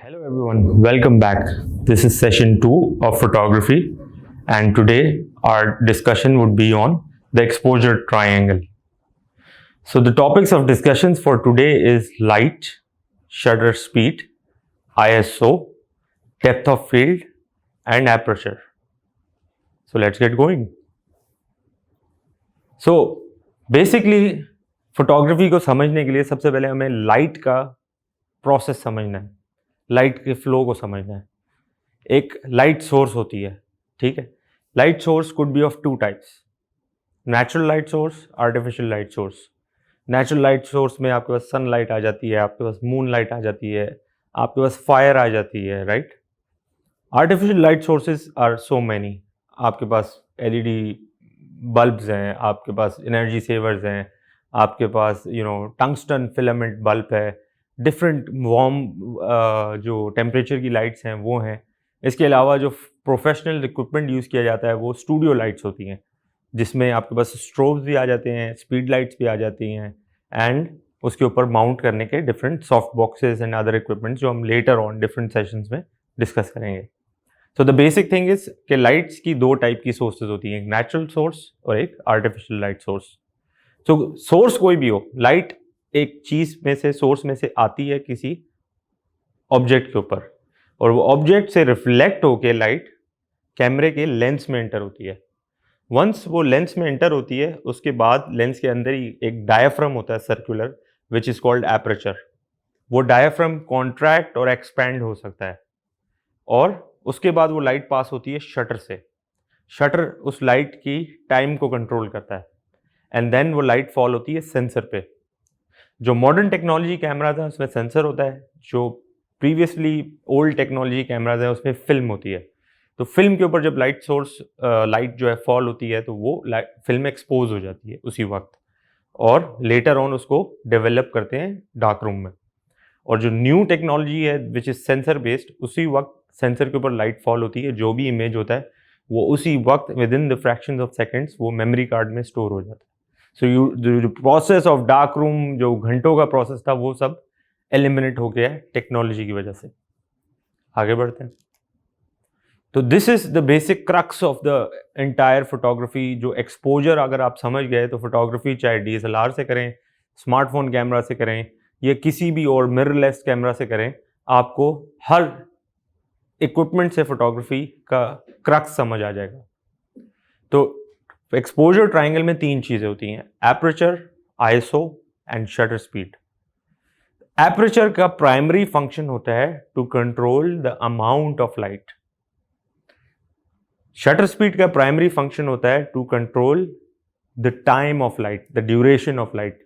Hello everyone, welcome back. This is session 2 of photography, and today our discussion would be on the exposure triangle. So the topics of discussions for today is light, shutter speed, ISO, depth of field and aperture. So let's get going. So basically photography को समझने के लिए सबसे पहले हमें light का process समझना है, लाइट के फ्लो को समझना है। एक लाइट सोर्स होती है, ठीक है। Light source could be of two types, natural light source, artificial light source. Natural light source में आपके पास सनलाइट आ जाती है, आपके पास मून लाइट आ जाती है, आपके पास फायर आ जाती है, right. Artificial light sources are so many. आपके पास एलईडी बल्ब्स हैं, आपके पास एनर्जी सेवर्स हैं, आपके पास टंगस्टन फिलामेंट बल्ब है, डिफरेंट वार्म जो टेम्परेचर की लाइट्स हैं वो हैं। इसके अलावा जो प्रोफेशनल इक्विपमेंट यूज़ किया जाता है वो स्टूडियो लाइट्स होती हैं, जिसमें आपके पास स्ट्रोब्स भी आ जाते हैं, स्पीड लाइट्स भी आ जाती हैं, एंड उसके ऊपर माउंट करने के different soft boxes and other equipments जो हम लेटर ऑन डिफरेंट सेशंस में डिस्कस करेंगे। तो द बेसिक थिंग इज कि लाइट्स की दो टाइप की सोर्सेज होती हैं, एक नेचुरल सोर्स और एक आर्टिफिशियल लाइट सोर्स। तो सोर्स कोई भी हो, लाइट एक चीज में से, सोर्स में से आती है किसी ऑब्जेक्ट के ऊपर, और वो ऑब्जेक्ट से रिफ्लेक्ट होके लाइट कैमरे के लेंस में एंटर होती है। वंस वो लेंस में एंटर होती है, उसके बाद लेंस के अंदर ही एक डायाफ्राम होता है circular, which is called aperture. वो डायाफ्राम कॉन्ट्रैक्ट और एक्सपैंड हो सकता है, और उसके बाद वो लाइट पास होती है शटर से। शटर उस लाइट की टाइम को कंट्रोल करता है, एंड देन वो लाइट फॉल होती है सेंसर पे। जो मॉडर्न टेक्नोलॉजी कैमराज है उसमें सेंसर होता है, जो प्रीवियसली ओल्ड टेक्नोलॉजी कैमराज है उसमें फिल्म होती है। तो फिल्म के ऊपर जब लाइट सोर्स लाइट जो है फॉल होती है, तो वो फिल्म एक्सपोज हो जाती है उसी वक्त, और लेटर ऑन उसको डेवलप करते हैं डार्क रूम में। और जो न्यू टेक्नोलॉजी है विच इज सेंसर बेस्ड, उसी वक्त सेंसर के ऊपर लाइट फॉल होती है, जो भी इमेज होता है वो उसी वक्त with in the fractions of seconds वो मेमोरी कार्ड में स्टोर हो जाता है। सो जो प्रोसेस ऑफ डार्क रूम, जो घंटों का प्रोसेस था, वो सब एलिमिनेट हो गया है टेक्नोलॉजी की वजह से। आगे बढ़ते हैं। तो this is the basic crux of the entire photography. जो एक्सपोजर अगर आप समझ गए तो फोटोग्राफी चाहे डीएसएलआर से करें, स्मार्टफोन कैमरा से करें, या किसी भी और मिररलेस कैमरा से करें, आपको हर इक्विपमेंट से फोटोग्राफी का क्रक्स समझ आ जाएगा। तो एक्सपोजर ट्रायंगल में तीन चीजें होती हैं, aperture, ISO and shutter speed. Aperture का प्राइमरी फंक्शन होता है to control the amount of light. Shutter speed का प्राइमरी फंक्शन होता है to control the time of light, the duration of light.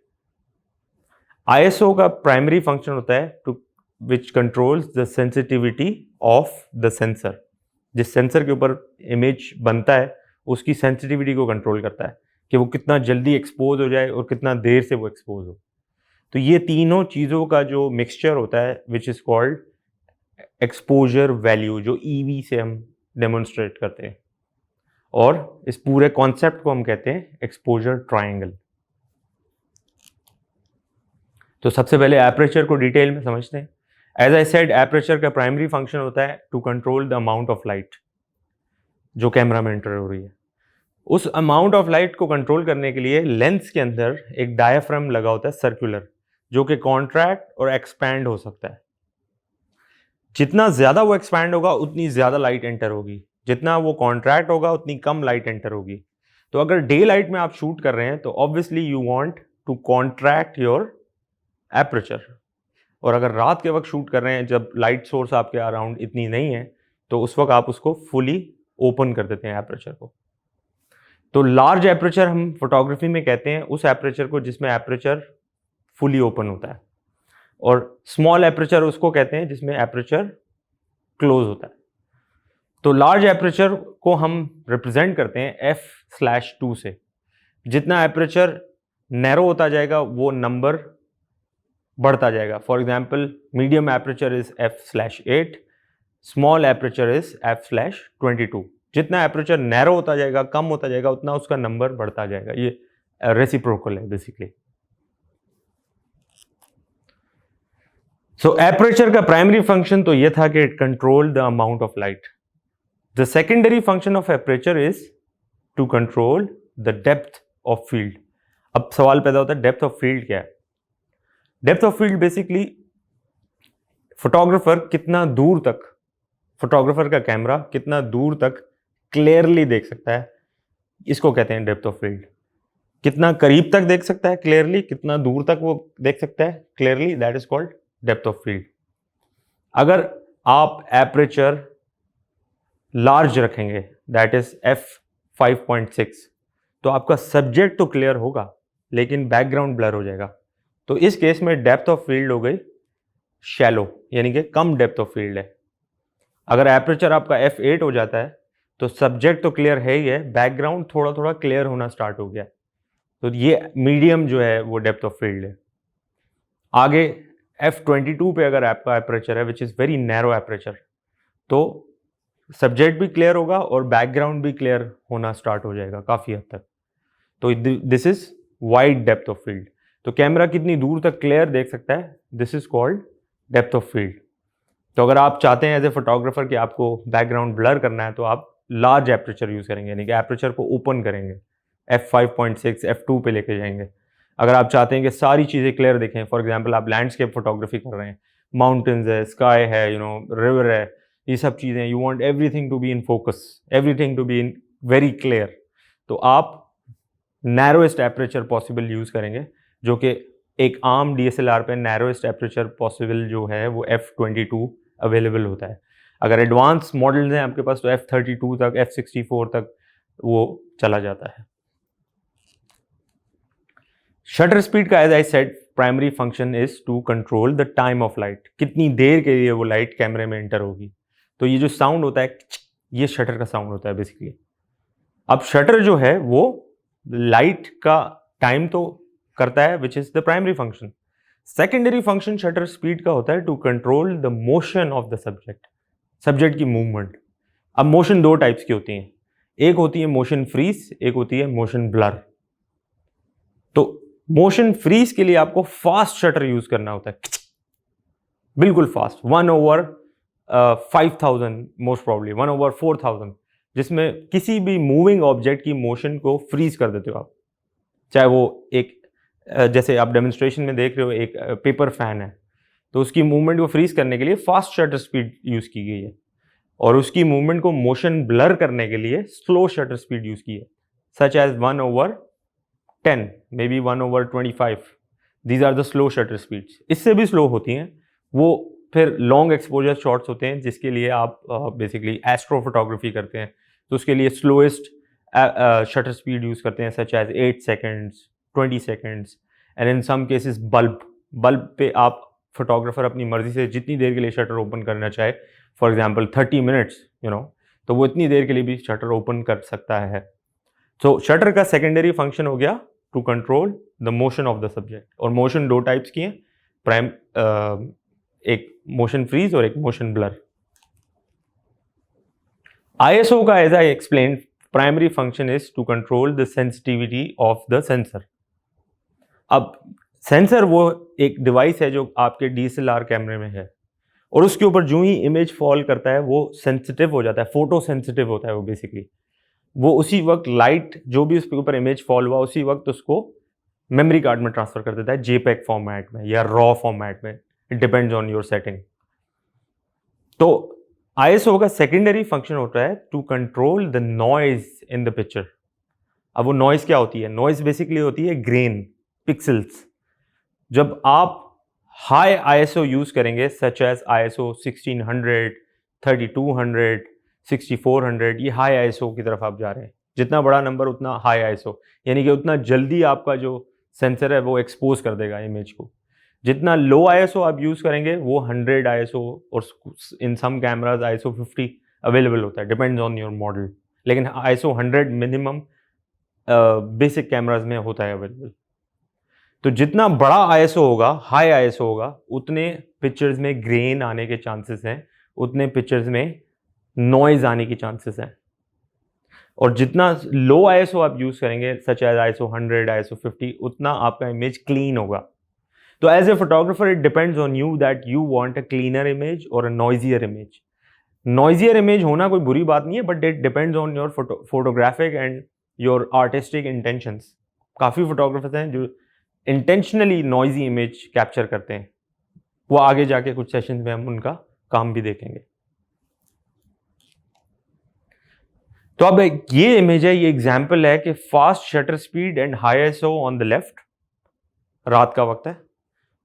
ISO का प्राइमरी फंक्शन होता है to which controls the sensitivity of the sensor. जिस sensor के ऊपर image बनता है उसकी सेंसिटिविटी को कंट्रोल करता है कि वो कितना जल्दी एक्सपोज हो जाए और कितना देर से वो एक्सपोज हो। तो ये तीनों चीज़ों का जो मिक्सचर होता है which is called exposure value, जो ईवी से हम डेमोन्स्ट्रेट करते हैं, और इस पूरे कॉन्सेप्ट को हम कहते हैं एक्सपोजर ट्रायंगल। तो सबसे पहले एपरेचर को डिटेल में समझते हैं। एज आई सेड, एपरेचर का प्राइमरी फंक्शन होता है to control the amount of light जो कैमरा में एंटर हो रही है। उस अमाउंट ऑफ लाइट को कंट्रोल करने के लिए लेंस के अंदर एक डायाफ्राम लगा होता है सर्कुलर, जो कि कॉन्ट्रैक्ट और एक्सपैंड हो सकता है। जितना ज्यादा वो एक्सपैंड होगा उतनी ज्यादा लाइट एंटर होगी, जितना वो कॉन्ट्रैक्ट होगा उतनी कम लाइट एंटर होगी। तो अगर डे लाइट में आप शूट कर रहे हैं तो obviously you want to contract your aperture, और अगर रात के वक्त शूट कर रहे हैं जब लाइट सोर्स आपके अराउंड इतनी नहीं है, तो उस वक्त आप उसको फुली ओपन कर देते हैं एपरेचर को। तो लार्ज एपरेचर हम फोटोग्राफी में कहते हैं उस एपरेचर को जिसमें एपरेचर फुली ओपन होता है, और स्मॉल एपरेचर उसको कहते हैं जिसमें एपरेचर क्लोज होता है। तो लार्ज एपरेचर को हम रिप्रेजेंट करते हैं f/2 से। जितना एपरेचर नैरो होता जाएगा वो नंबर बढ़ता जाएगा। For example, medium aperture is f/8, small aperture is f/22। जितना एपरेचर नैरो होता जाएगा, कम होता जाएगा, उतना उसका नंबर बढ़ता जाएगा। ये रेसिप्रोकल है बेसिकली। सो एपरेचर का प्राइमरी फंक्शन तो ये था कि it control the amount of light. The secondary function of aperture is to control the depth of field. अब सवाल पैदा होता है डेप्थ ऑफ फील्ड क्या है. Depth of field basically photographer कितना दूर तक, फोटोग्राफर का कैमरा कितना दूर तक क्लियरली देख सकता है, इसको कहते हैं डेप्थ ऑफ फील्ड. कितना करीब तक देख सकता है क्लियरली, कितना दूर तक वो देख सकता है clearly, that is called depth of field. अगर आप एपरेचर लार्ज रखेंगे, दैट इज f5.6, तो आपका सब्जेक्ट तो क्लियर होगा लेकिन बैकग्राउंड ब्लर हो जाएगा. तो इस केस में डेप्थ ऑफ फील्ड हो गई शैलो, यानी कि कम डेप्थ ऑफ फील्ड है. अगर एपरेचर आपका f8 हो जाता है तो सब्जेक्ट तो क्लियर है ही है, बैकग्राउंड थोड़ा थोड़ा क्लियर होना स्टार्ट हो गया, तो ये मीडियम जो है वो डेप्थ ऑफ फील्ड है. आगे f22 पे अगर आपका एपरेचर है which is very narrow aperture, तो सब्जेक्ट भी क्लियर होगा और बैकग्राउंड भी क्लियर होना स्टार्ट हो जाएगा काफ़ी हद तक. तो this is wide depth of field. तो कैमरा कितनी दूर तक क्लियर देख सकता है, this is called depth of field. तो अगर आप चाहते हैं एज ए फोटोग्राफर कि आपको बैकग्राउंड ब्लर करना है तो आप लार्ज एपरेचर यूज़ करेंगे, यानी कि एपरेचर को ओपन करेंगे, f5.6 f2 पे लेके जाएंगे. अगर आप चाहते हैं कि सारी चीज़ें क्लियर दिखें, फॉर एग्जांपल आप लैंडस्केप फोटोग्राफी कर रहे हैं, माउंटेन्स है, स्काई है, रिवर है, ये सब चीज़ें, you want everything to be in focus, everything to be in very clear, तो आप नैरोएस्ट एपरेचर पॉसिबल यूज़ करेंगे, जो कि एक आम DSLR पे नैरोएस्ट एपरेचर पॉसिबल जो है वो f22 अवेलेबल होता है. अगर एडवांस मॉडल्स हैं आपके पास तो f32 तक, f64 तक वो चला जाता है. शटर स्पीड का as I said primary function is to control the time of light, कितनी देर के लिए वो लाइट कैमरे में एंटर होगी. तो ये जो साउंड होता है, ये शटर का साउंड होता है बेसिकली. अब शटर जो है वो लाइट का टाइम तो करता है which is the primary function. Secondary function shutter speed का होता है to control the motion of the subject, subject की मूवमेंट. अब मोशन दो टाइप्स की होती हैं, एक होती है मोशन फ्रीज, एक होती है मोशन ब्लर. तो मोशन फ्रीज के लिए आपको फास्ट शटर यूज करना होता है, बिल्कुल फास्ट, 1/5000 मोस्ट प्रॉब्ली 1/4000, जिसमें किसी भी मूविंग ऑब्जेक्ट की मोशन को फ्रीज कर देते हो आप. चाहे वो एक जैसे आप डेमोन्स्ट्रेशन में देख रहे हो एक पेपर फैन है, तो उसकी मूवमेंट को फ्रीज करने के लिए फास्ट शटर स्पीड यूज की गई है, और उसकी मूवमेंट को मोशन ब्लर करने के लिए स्लो शटर स्पीड यूज की है, such as 1/10, may be 1/25. These are the slow shutter speeds. इससे भी स्लो होती हैं वो, फिर लॉन्ग एक्सपोजर शॉट्स होते हैं जिसके लिए आप बेसिकली एस्ट्रो फोटोग्राफी करते हैं, तो उसके लिए स्लोएस्ट शटर स्पीड यूज करते हैं, such as 8 seconds, 20 seconds, and in some cases bulb पे आप फोटोग्राफर अपनी मर्जी से जितनी देर के लिए शटर ओपन करना चाहे, फॉर एग्जांपल 30 मिनट्स, तो वो इतनी देर के लिए भी शटर ओपन कर सकता है. सो शटर का सेकेंडरी फंक्शन हो गया to control the motion of the subject. और मोशन दो टाइप्स की हैं, एक मोशन फ्रीज और एक मोशन ब्लर. ISO का as I explain primary function is to control the sensitivity of the sensor. अब सेंसर वो एक डिवाइस है जो आपके DSLR कैमरे में है, और उसके ऊपर जो ही इमेज फॉल करता है वो सेंसिटिव हो जाता है, फोटो सेंसिटिव होता है वो बेसिकली. वो उसी वक्त लाइट जो भी उसके ऊपर इमेज फॉल हुआ उसी वक्त उसको मेमोरी कार्ड में ट्रांसफर कर देता है, JPEG फॉर्मेट में या रॉ फॉर्मेट में, it depends on your setting. तो ISO का सेकेंडरी फंक्शन होता है to control the noise in the picture. अब वो नॉइज क्या होती है? नॉइज बेसिकली होती है ग्रेन, पिक्सल्स. जब आप हाई ISO यूज करेंगे सच एज ISO 1600, 3200, 6400, ये हाई ISO की तरफ आप जा रहे हैं. जितना बड़ा नंबर उतना हाई ISO, यानी कि उतना जल्दी आपका जो सेंसर है वो एक्सपोज कर देगा इमेज को. जितना लो ISO आप यूज करेंगे वो 100 ISO और इन सम कैमराज ISO 50 अवेलेबल होता है, डिपेंड्स ऑन योर मॉडल. लेकिन ISO 100 मिनिमम बेसिक कैमराज में होता है अवेलेबल. तो जितना बड़ा ISO होगा, हाई ISO होगा, उतने पिक्चर्स में ग्रेन आने के चांसेस हैं, उतने पिक्चर्स में नॉइज आने की चांसेस हैं. और जितना लो ISO आप यूज करेंगे सच एज ISO 100, ISO 50, उतना आपका इमेज क्लीन होगा. तो as a photographer it depends on you that you want a cleaner image और a noisier image. Noisier image होना कोई बुरी बात नहीं है, but it depends on your photographic and your artistic intentions. काफ़ी फोटोग्राफर्स हैं जो इंटेंशनली नॉइजी इमेज कैप्चर करते हैं, वो आगे जाके कुछ सेशंस में हम उनका काम भी देखेंगे। तो अब ये इमेज है, ये एग्जांपल है कि fast shutter speed and high ISO on the left, रात का वक्त है,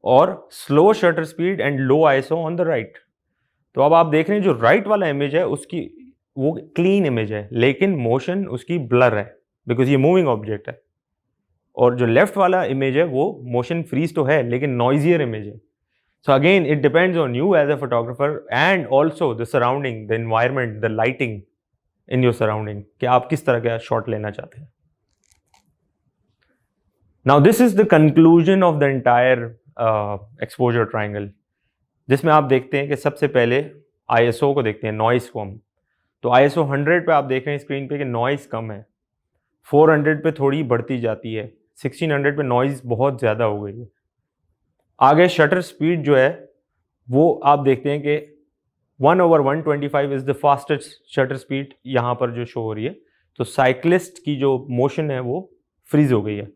और slow shutter speed and low ISO on the right. तो अब आप देख रहे हैं जो राइट वाला इमेज है उसकी वो क्लीन इमेज है, लेकिन मोशन उसकी ब्लर है बिकॉज ये मूविंग ऑब्जेक्ट है। और जो लेफ्ट वाला इमेज है वो मोशन फ्रीज तो है लेकिन नॉइजियर इमेज है। So again it depends on you as a photographer and also the surrounding, the environment, the lighting in your surrounding, कि आप किस तरह का शॉट लेना चाहते हैं। Now this is the conclusion of the entire exposure triangle, जिसमें आप देखते हैं कि सबसे पहले आईएसओ को देखते हैं, नॉइस को हम। तो आईएसओ 100 पे आप देख रहे हैं स्क्रीन पे कि नॉइस कम है, 400 पे थोड़ी बढ़ती जाती है, 1600 पे नॉइस बहुत ज़्यादा हो गई है। आगे शटर स्पीड जो है वो आप देखते हैं कि 1/125 is the fastest shutter speed यहाँ पर जो शो हो रही है। तो साइकिलिस्ट की जो मोशन है वो फ्रीज हो गई है।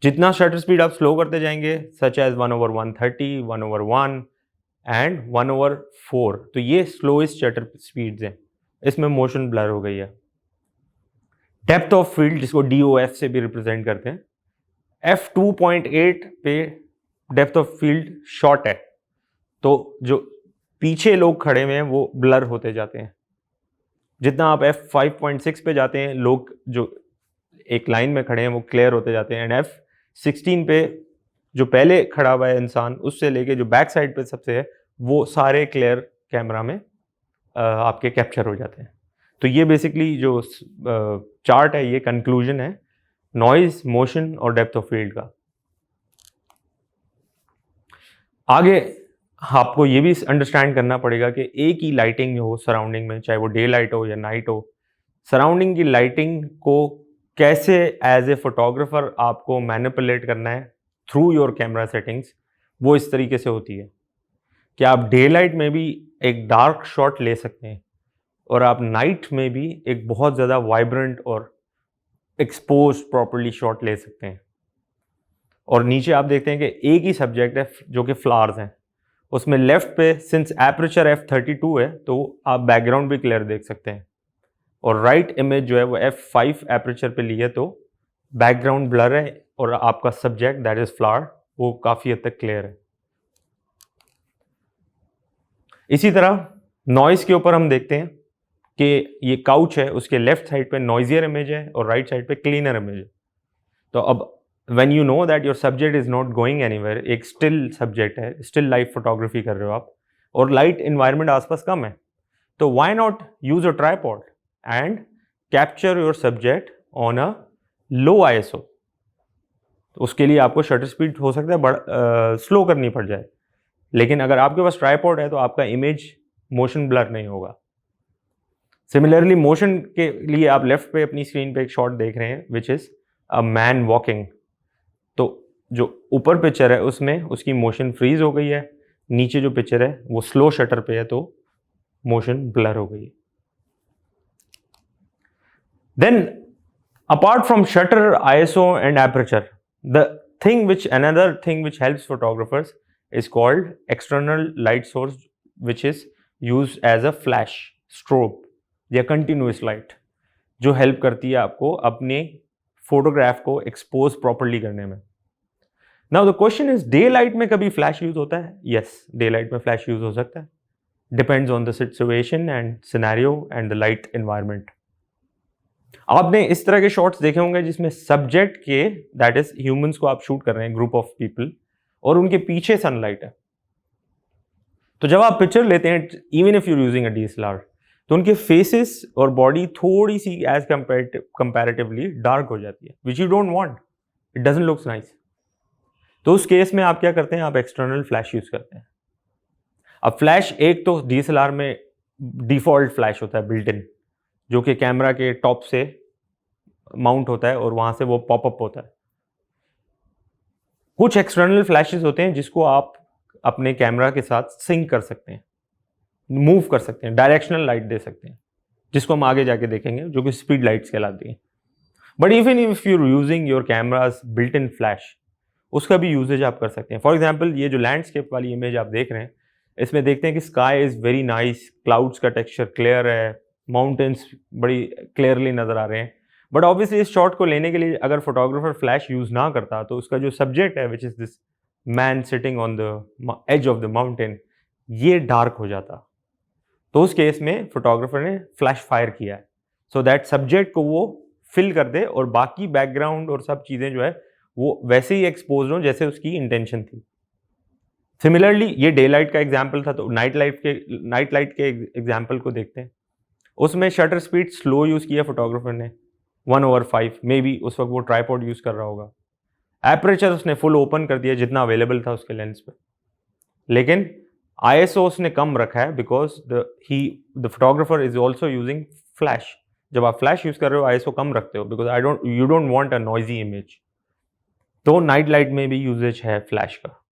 जितना शटर स्पीड आप स्लो करते जाएंगे, सच एज 1/130, 1/1 एंड 1/4, तो ये स्लोएस्ट शटर स्पीड्स हैं, इसमें मोशन ब्लर हो गई है। डेप्थ ऑफ फील्ड, जिसको DOF से भी रिप्रेजेंट करते हैं, f2.8 पे डेप्थ ऑफ फील्ड शॉर्ट है, तो जो पीछे लोग खड़े हुए हैं वो ब्लर होते जाते हैं। जितना आप f5.6 पे जाते हैं, लोग जो एक लाइन में खड़े हैं वो क्लियर होते जाते हैं, एंड f16 पे जो पहले खड़ा हुआ है इंसान, उससे लेके जो बैक साइड पे सबसे है, वो सारे क्लियर कैमरा में आपके कैप्चर हो जाते हैं। तो ये बेसिकली जो चार्ट है ये कंक्लूजन है नॉइज, मोशन और डेप्थ ऑफ फील्ड का। आगे आपको ये भी अंडरस्टैंड करना पड़ेगा कि एक ही लाइटिंग हो सराउंडिंग में, चाहे वो डे लाइट हो या नाइट हो, सराउंडिंग की लाइटिंग को कैसे एज ए फोटोग्राफर आपको मैनिपुलेट करना है थ्रू योर कैमरा सेटिंग्स, वो इस तरीके से होती है कि आप डे लाइट में भी एक डार्क शॉट ले सकते हैं और आप नाइट में भी एक बहुत ज़्यादा वाइब्रेंट और एक्सपोज प्रॉपर्ली शॉट ले सकते हैं। और नीचे आप देखते हैं कि एक ही सब्जेक्ट है जो कि फ्लावर्स हैं, उसमें लेफ्ट पे सिंस एपरेचर f32 है तो आप बैकग्राउंड भी क्लियर देख सकते हैं, और राइट इमेज जो है वो f5 एपरेचर पे ली है तो बैकग्राउंड ब्लर है और आपका सब्जेक्ट दैट इज फ्लावर वो काफ़ी हद तक क्लियर है। इसी तरह नॉइस के ऊपर हम देखते हैं कि ये काउच है, उसके लेफ्ट साइड पे नॉइजियर इमेज है और राइट साइड पे क्लीनर इमेज है। तो अब when you know that your subject is not going anywhere, एक स्टिल सब्जेक्ट है, स्टिल लाइफ फोटोग्राफी कर रहे हो आप, और लाइट इन्वायरमेंट आसपास कम है, तो why not use a tripod and capture your subject on a low ISO. तो उसके लिए आपको शटर स्पीड हो सकता है स्लो करनी पड़ जाए, लेकिन अगर आपके पास ट्राइपॉड है तो आपका इमेज मोशन ब्लर नहीं होगा। सिमिलरली मोशन के लिए आप लेफ्ट पे अपनी स्क्रीन पे एक शॉट देख रहे हैं which is a man walking. तो जो ऊपर पिक्चर है उसमें उसकी मोशन फ्रीज हो गई है, नीचे जो पिक्चर है वो स्लो शटर पे है तो मोशन ब्लर हो गई है। Then apart from shutter, ISO and aperture, the another thing which helps photographers is called external light source, which is used as a flash, strobe या continuous light, जो help करती है आपको अपने फोटोग्राफ को एक्सपोज प्रॉपरली करने में। Now the question is, day light में कभी फ्लैश यूज होता है? यस, डे लाइट में फ्लैश यूज हो सकता है, depends on the situation and scenario and the light environment. आपने इस तरह के शॉट्स देखे होंगे जिसमें सब्जेक्ट के, दैट इज ह्यूमंस को आप शूट कर रहे हैं, ग्रुप ऑफ पीपल, और उनके पीछे सनलाइट है। तो जब आप पिक्चर लेते हैं, even if you're using a DSLR, तो उनके फेसेस और बॉडी थोड़ी सी एज कंपैरेटिवली डार्क हो जाती है, which you don't want, it doesn't looks nice. तो उस केस में आप क्या करते हैं, आप एक्सटर्नल फ्लैश यूज करते हैं। अब फ्लैश, एक तो DSLR में डिफॉल्ट फ्लैश होता है बिल्ट इन, जो कि कैमरा के टॉप से माउंट होता है और वहां से वो पॉपअप होता है। कुछ एक्सटर्नल फ्लैशेस होते हैं जिसको आप अपने कैमरा के साथ सिंक कर सकते हैं, मूव कर सकते हैं, डायरेक्शनल लाइट दे सकते हैं, जिसको हम आगे जाके देखेंगे, जो कि स्पीड लाइट्स कहलाती हैं। But even if you using your cameras built in flash, उसका भी यूजेज आप कर सकते हैं। फॉर एग्जाम्पल, ये जो लैंडस्केप वाली इमेज आप देख रहे हैं, इसमें देखते हैं कि sky is very nice, clouds का टेक्सचर क्लियर है, माउंटेन्स बड़ी क्लियरली नज़र आ रहे हैं। बट ऑब्वियसली इस शॉट को लेने के लिए अगर फोटोग्राफर फ्लैश यूज़ ना करता तो उसका जो सब्जेक्ट है, which is this man sitting on the edge of the mountain, ये डार्क हो जाता। तो उस केस में फोटोग्राफर ने फ्लैश फायर किया है सो दैट सब्जेक्ट को वो फिल कर दे और बाकी बैकग्राउंड और सब चीज़ें जो है वो वैसे ही एक्सपोज हो जैसे उसकी इंटेंशन थी। सिमिलरली ये डे लाइट का एग्जाम्पल था, तो नाइट लाइट के एग्जाम्पल को देखते हैं। उसमें शटर स्पीड स्लो यूज़ किया फोटोग्राफर ने 1/5, मे बी उस वक्त वो ट्राईपॉड यूज़ कर रहा होगा। एपरेचर उसने फुल ओपन कर दिया जितना अवेलेबल था उसके लेंस पे, लेकिन ISO उसने कम रखा है because the photographer is also using flash. जब आप फ्लैश यूज कर रहे हो ISO कम रखते हो because you don't want a noisy image. तो नाइट लाइट में भी यूजेज है फ्लैश का।